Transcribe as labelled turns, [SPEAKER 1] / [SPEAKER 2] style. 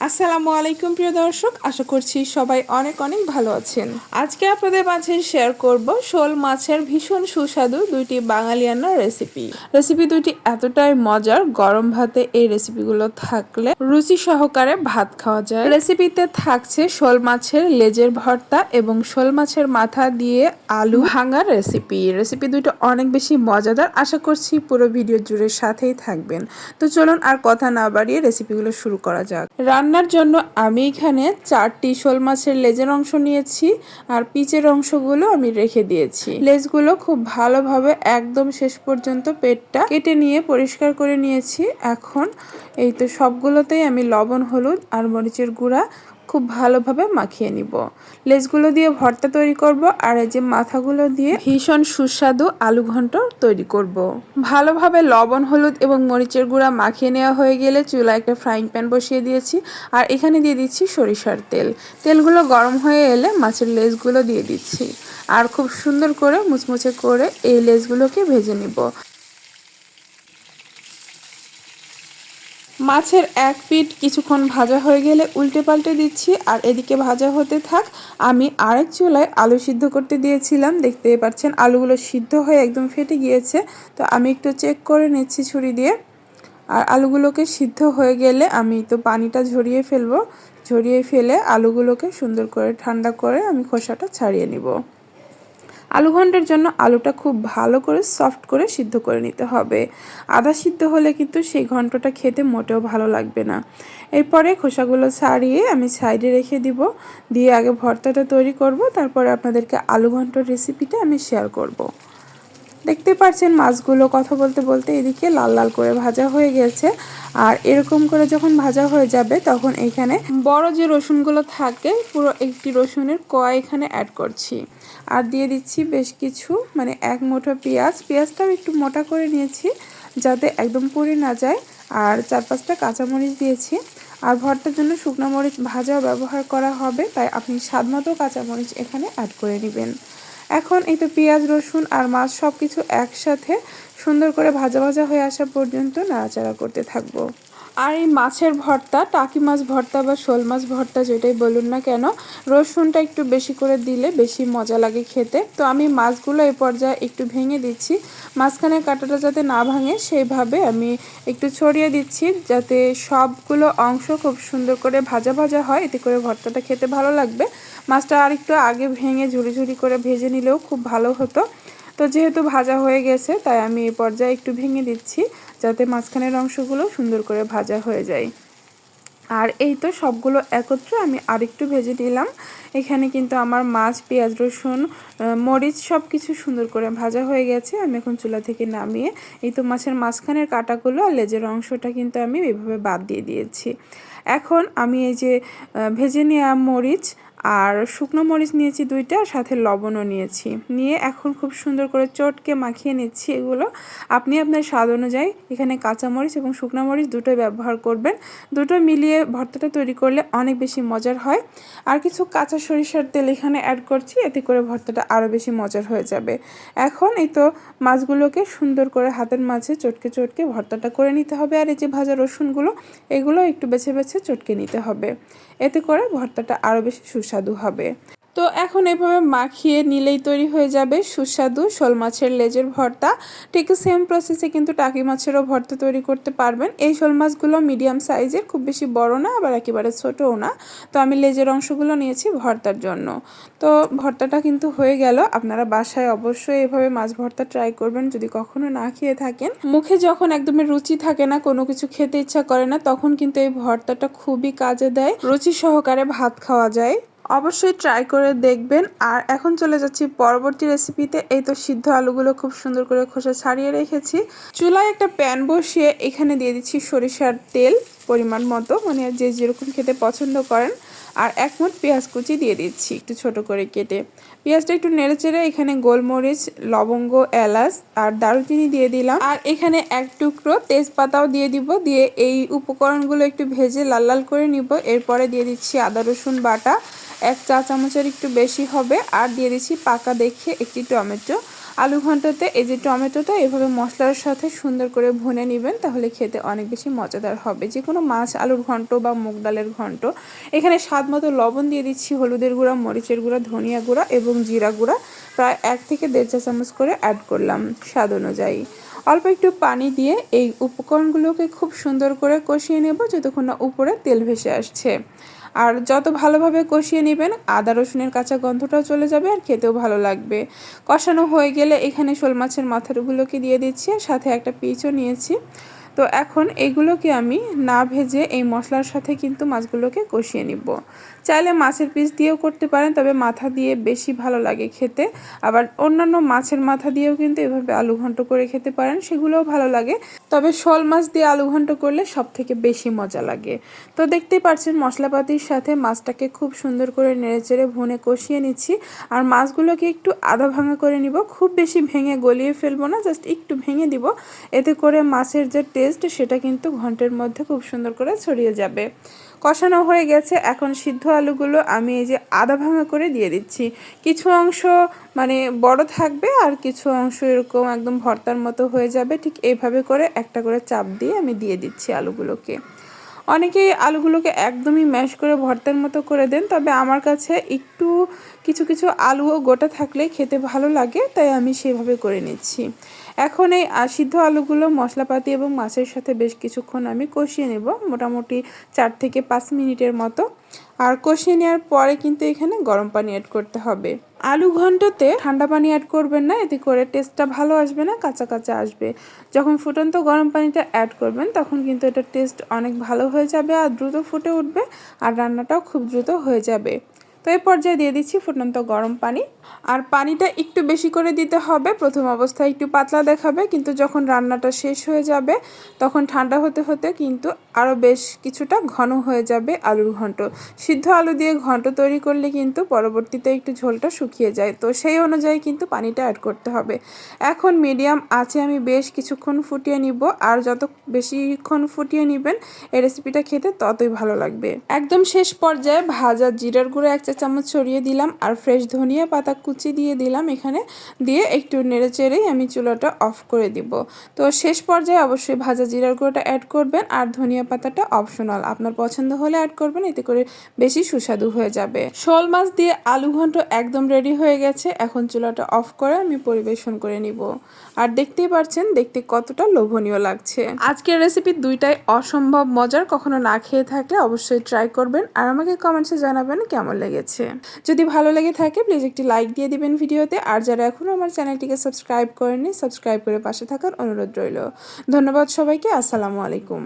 [SPEAKER 1] আসসালামু আলাইকুম প্রিয় দর্শক, আশা করছি সবাই অনেক অনেক ভালো আছেন। আজকে আপনাদের মাঝে শেয়ার করব শোল মাছের ভীষণ সুস্বাদু দুইটি বাঙালিয়ানা রেসিপি দুইটি এতটাই মজার, গরম ভাতে এই রেসিপিগুলো থাকলে রুচি সহকারে ভাত খাওয়া যায়। রেসিপিতে থাকছে শোল মাছের লেজের ভর্তা এবং শোল মাছের মাথা দিয়ে আলু ভাঙার রেসিপি দুইটা অনেক বেশি মজাদার। আশা করছি পুরো ভিডিও জুড়ে সাথেই থাকবেন। তো চলুন আর কথা না বাড়িয়ে রেসিপিগুলো শুরু করা যাক। রান্নার জন্য আমি এখানে 4টি শোল মাছের লেজের অংশ নিয়েছি আর পিচের অংশগুলো আমি রেখে দিয়েছি। লেজগুলো খুব ভালোভাবে একদম শেষ পর্যন্ত পেটটা কেটে নিয়ে পরিষ্কার করে নিয়েছি। এখন এই তো সবগুলোতেই আমি লবণ, হলুদ আর মরিচের গুঁড়া খুব ভালোভাবে মাখিয়ে নিব। লেজগুলো দিয়ে ভর্তা তৈরি করব আর এই যে মাথাগুলো দিয়ে ভীষণ সুস্বাদু আলু ঘন্ট তৈরি করব। ভালোভাবে লবণ, হলুদ এবং মরিচের গুঁড়া মাখিয়ে নেওয়া হয়ে গেলে চুলায় একটা ফ্রাইং প্যান বসিয়ে দিয়েছি আর এখানে দিয়ে দিচ্ছি সরিষার তেল। তেলগুলো গরম হয়ে এলে মাছের লেজগুলো দিয়ে দিচ্ছি আর খুব সুন্দর করে মুচমুচে করে এই লেজগুলোকে ভেজে নিব। মাছের এক পিঠ কিছুক্ষণ ভাজা হয়ে গেলে উল্টে পাল্টে দিচ্ছি আর এদিকে ভাজা হতে থাক। আমি আরেক চুলায় আলু সিদ্ধ করতে দিয়েছিলাম, দেখতেই পাচ্ছেন আলুগুলো সিদ্ধ হয়ে একদম ফেটে গিয়েছে। তো আমি একটু চেক করে নিচ্ছি ছুরি দিয়ে। আর আলুগুলোকে সিদ্ধ হয়ে গেলে আমি তো পানিটা ঝরিয়ে ফেলবো। ঝরিয়ে ফেলে আলুগুলোকে সুন্দর করে ঠান্ডা করে আমি খোসাটা ছাড়িয়ে নিব। আলু ঘন্টের জন্য আলুটা খুব ভালো করে সফট করে সিদ্ধ করে নিতে হবে। আধা সিদ্ধ হলে কিন্তু সেই ঘন্টটা খেতে মোটেও ভালো লাগবে না। এরপরে খোসাগুলো ছাড়িয়ে আমি সাইডে রেখে দিব, দিয়ে আগে ভর্তাটা তৈরি করব, তারপরে আপনাদেরকে আলু ঘন্টর রেসিপিটা আমি শেয়ার করব। দেখতে পাচ্ছেন মাছগুলো কথা বলতে বলতে এদিকে লাল লাল করে ভাজা হয়ে গেছে। আর এরকম করে যখন ভাজা হয়ে যাবে তখন এখানে বড় যে রসুনগুলো থাকে পুরো একটি রসুনের কোয়া এখানে অ্যাড করছি আর দিয়ে দিচ্ছি বেশ কিছু এক মুঠো পেঁয়াজটাও একটু মোটা করে নিয়েছি যাতে একদম পুড়ে না যায়। আর 4-5টা কাঁচামরিচ দিয়েছি। আর ভর্তার জন্য শুকনো মরিচ ভাজাও ব্যবহার করা হবে, তাই আপনি স্বাদমতো কাঁচামরিচ এখানে অ্যাড করে নেবেন। এখন এই তো পেঁয়াজ, রসুন আর মাছ সব কিছু একসাথে সুন্দর করে ভাজা ভাজা হয়ে আসা পর্যন্ত নাড়াচাড়া করতে থাকবো। আর এই মাছের ভর্তা, টাকি মাছ ভর্তা বা শোল মাছ ভর্তা যেটাই বলুন না কেন, রসুনটা একটু বেশি করে দিলে বেশি মজা লাগে খেতে। তো আমি মাছগুলো এই পর্যায়ে একটু ভেঙে দিচ্ছি, মাঝখানের কাঁটাটা যাতে না ভাঙে সেইভাবে আমি একটু ছড়িয়ে দিচ্ছি যাতে সবগুলো অংশ খুব সুন্দর করে ভাজা ভাজা হয়, এতে করে ভর্তাটা খেতে ভালো লাগবে। মাছটা আর একটু আগে ভেঙে ঝুড়ি ঝুড়ি করে ভেজে নিলেও খুব ভালো হতো। তো যেহেতু ভাজা হয়ে গেছে তাই আমি এই পর্যায়ে একটু ভেঙে দিচ্ছি যাতে মাঝখানের অংশগুলো সুন্দর করে ভাজা হয়ে যায়। আর এই তো সবগুলো একত্রে আমি আরেকটু ভেজে নিলাম। এখানে কিন্তু আমার মাছ, পেঁয়াজ, রসুন, মরিচ সব কিছু সুন্দর করে ভাজা হয়ে গেছে। আমি এখন চুলা থেকে নামিয়ে এই তো মাছের মাঝখানের কাঁটাগুলো আর লেজের অংশটা কিন্তু আমি এইভাবে বাদ দিয়ে দিয়েছি। এখন আমি এই যে ভেজে নেওয়া মরিচ আর শুকনো মরিচ নিয়েছি 2টা, সাথে লবণও নিয়েছি, নিয়ে এখন খুব সুন্দর করে চটকে মাখিয়ে নিচ্ছি। এগুলো আপনি আপনার স্বাদ অনুযায়ী এখানে কাঁচামরিচ এবং শুকনো মরিচ দুটোই ব্যবহার করবেন। দুটো মিলিয়ে ভর্তাটা তৈরি করলে অনেক বেশি মজার হয়। আর কিছু কাঁচা সরিষার তেল এখানে অ্যাড করছি, এতে করে ভর্তাটা আরও বেশি মজার হয়ে যাবে। এখন এই তো মাছগুলোকে সুন্দর করে হাতের মাঝে চটকে চটকে ভর্তাটা করে নিতে হবে। আর এই যে ভাজা রসুনগুলো, এগুলো একটু বেছে বেছে চটকে নিতে হবে, এতে করে ভর্তাটা আরও বেশি সুস্বাদু হবে। তো এখন এভাবে মাখিয়ে নিলেই তৈরি হয়ে যাবে সুস্বাদু শোল মাছের লেজের ভর্তা। ঠিক সেম প্রসেসে কিন্তু টাকি মাছেরও ভর্তা তৈরি করতে পারবেন। এই শোল মাছগুলো মিডিয়াম সাইজের, খুব বেশি বড় না আবার একেবারে ছোটও না। তো আমি লেজের অংশগুলো নিয়েছি ভর্তার জন্য। তো ভর্তাটা কিন্তু হয়ে গেল। আপনারা বাসায় অবশ্যই এভাবে মাছ ভর্তা ট্রাই করবেন যদি কখনো না খেয়ে থাকেন। মুখে যখন একদমই রুচি থাকে না, কোনো কিছু খেতে ইচ্ছা করে না, তখন কিন্তু এই ভর্তাটা খুবই কাজে দেয়, রুচি সহকারে ভাত খাওয়া যায়। অবশ্যই ট্রাই করে দেখবেন। আর এখন চলে যাচ্ছি পরবর্তী রেসিপিতে। এই তো সিদ্ধ আলুগুলো খুব সুন্দর করে খোসা ছাড়িয়ে রেখেছি। চুলায় একটা প্যান বসিয়ে এখানে দিয়ে দিচ্ছি সরিষার তেল পরিমাণ মতো, যে যেরকম খেতে পছন্দ করেন। আর 1 মুঠ পেঁয়াজ কুচি দিয়ে দিচ্ছি একটু ছোট করে কেটে। পেঁয়াজটা একটু নেড়েচেড়ে এখানে গোলমরিচ, লবঙ্গ, এলাচ আর দারুচিনি দিয়ে দিলাম। আর এখানে 1 টুকরো তেজপাতাও দিয়ে দিব। দিয়ে এই উপকরণগুলো একটু ভেজে লাল লাল করে নিব। এরপরে দিয়ে দিচ্ছি আদা রসুন বাটা 1 চা চামচের একটু বেশি হবে। আর দিয়ে দিচ্ছি পাকা দেখে একটি টমেটো। আলু ঘন্টতে এই যে টমেটোটা এভাবে মশলার সাথে সুন্দর করে ভুনে নেবেন, তাহলে খেতে অনেক বেশি মজাদার হবে। যে কোনো মাছ আলুর ঘন্ট বা মুগ ডালের ঘন্ট। এখানে স্বাদ মতো লবণ দিয়ে দিচ্ছি, হলুদের গুঁড়া, মরিচের গুঁড়া, ধনিয়া গুঁড়া এবং জিরা গুঁড়া প্রায় 1 থেকে 1.5 চা চামচ করে অ্যাড করলাম স্বাদ অনুযায়ী। অল্প একটু পানি দিয়ে এই উপকরণগুলোকে খুব সুন্দর করে কষিয়ে নেব যতক্ষণ না উপরে তেল ভেসে আসছে। আর যত ভালোভাবে কষিয়ে নেবেন আদা রসুনের কাঁচা গন্ধটাও চলে যাবে আর খেতেও ভালো লাগবে। কষানো হয়ে গেলে এখানে শোল মাছের মাথাগুলোকে দিয়ে দিচ্ছি, সাথে একটা পিচও নিয়েছি। তো এখন এইগুলোকে আমি না ভেজে এই মশলার সাথে কিন্তু মাছগুলোকে কষিয়ে নিব। চাইলে মাছের পিস দিয়েও করতে পারেন, তবে মাথা দিয়ে বেশি ভালো লাগে খেতে। আবার অন্যান্য মাছের মাথা দিয়েও কিন্তু এভাবে আলু ঘন্ট করে খেতে পারেন, সেগুলোও ভালো লাগে। তবে শোল মাছ দিয়ে আলু ঘন্ট করলে সব থেকে বেশি মজা লাগে। তো দেখতেই পাচ্ছেন মশলাপাতির সাথে মাছটাকে খুব সুন্দর করে নেড়েচেড়ে ভুনে কষিয়ে নিচ্ছি। আর মাছগুলোকে একটু আধা ভাঙা করে নিব, খুব বেশি ভেঙে গলিয়ে ফেলবো না, জাস্ট একটু ভেঙে দিব। এতে করে মাছের যে টেস্ট সেটা কিন্তু ঘন্টের মধ্যে খুব সুন্দর করে ছড়িয়ে যাবে। কষানো হয়ে গেছে, এখন সিদ্ধ আলুগুলো আমি এই যে আধা ভাঙা করে দিয়ে দিচ্ছি। কিছু অংশ মানে বড় থাকবে আর কিছু অংশ এরকম একদম ভর্তার মতো হয়ে যাবে। ঠিক এইভাবে করে একটা করে চাপ দিয়ে আমি দিয়ে দিচ্ছি আলুগুলোকে। অনেকেই আলুগুলোকে একদমই ম্যাশ করে ভর্তার মতো করে দেন, তবে আমার কাছে একটু কিছু কিছু আলুও গোটা থাকলে খেতে ভালো লাগে, তাই আমি সেভাবে করে নিচ্ছি। এখন এই সিদ্ধ আলুগুলো মশলাপাতি এবং মাছের সাথে বেশ কিছুক্ষণ আমি কষিয়ে নেব, মোটামুটি 4 থেকে 5 মিনিটের মতো। আর কষিয়ে নেওয়ার পরে কিন্তু এখানে গরম পানি অ্যাড করতে হবে। আলু ঘন্টতে ঠান্ডা পানি অ্যাড করবেন না, এতে করে টেস্টটা ভালো আসবে না, কাঁচা কাঁচা আসবে। যখন ফুটন্ত গরম পানিটা অ্যাড করবেন তখন কিন্তু এটার টেস্ট অনেক ভালো হয়ে যাবে আর দ্রুত ফুটে উঠবে, আর রান্নাটাও খুব দ্রুত হয়ে যাবে। তো এই পর্যায়ে দিয়ে দিচ্ছি ফুটন্ত গরম পানি। আর পানিটা একটু বেশি করে দিতে হবে। প্রথম অবস্থায় একটু পাতলা দেখাবে, কিন্তু যখন রান্নাটা শেষ হয়ে যাবে তখন ঠান্ডা হতে হতে কিন্তু আরও বেশ কিছুটা ঘন হয়ে যাবে আলুর ঘন্ট। সিদ্ধ আলু দিয়ে ঘন্ট তৈরি করলে কিন্তু পরবর্তীতে একটু ঝোলটা শুকিয়ে যায়, তো সেই অনুযায়ী কিন্তু পানিটা অ্যাড করতে হবে। এখন মিডিয়াম আঁচে আমি বেশ কিছুক্ষণ ফুটিয়ে নিব, আর যত বেশিক্ষণ ফুটিয়ে নেবেন এই রেসিপিটা খেতে ততই ভালো লাগবে। একদম শেষ পর্যায়ে ভাজা জিরার গুঁড়ো 1 চা চামচ ছড়িয়ে দিলাম, আর ফ্রেশ ধনিয়া পাতা কুচি দিয়ে দিলাম এখানে। দিয়ে একটু নেড়েচেড়েই আমি চুলাটা অফ করে দিব। তো শেষ পর্যায়ে অবশ্যই ভাজা জিরার গুঁড়োটা অ্যাড করবেন, আর ধনিয়া পাতাটা অপশনাল, আপনার পছন্দ হলে অ্যাড করবেন, এতে করে বেশি সুস্বাদু হয়ে যাবে। শোল মাছ দিয়ে আলু ঘন্ট একদম রেডি হয়ে গেছে। এখন চুলাটা অফ করে আমি পরিবেশন করে নিব। আর দেখতেই পাচ্ছেন দেখতে কতটা লোভনীয় লাগছে। আজকের রেসিপি দুইটাই অসম্ভব মজার, কখনো না খেয়ে থাকলে অবশ্যই ট্রাই করবেন আর আমাকে কমেন্টসে জানাবেন কেমন লেগেছে। যদি ভালো লেগে থাকে প্লিজ একটি লাইক দিয়ে দিবেন ভিডিওতে, আর যারা এখনও আমার চ্যানেলটিকে সাবস্ক্রাইব করেননি সাবস্ক্রাইব করে পাশে থাকার অনুরোধ রইল। ধন্যবাদ সবাইকে, আসসালামু আলাইকুম।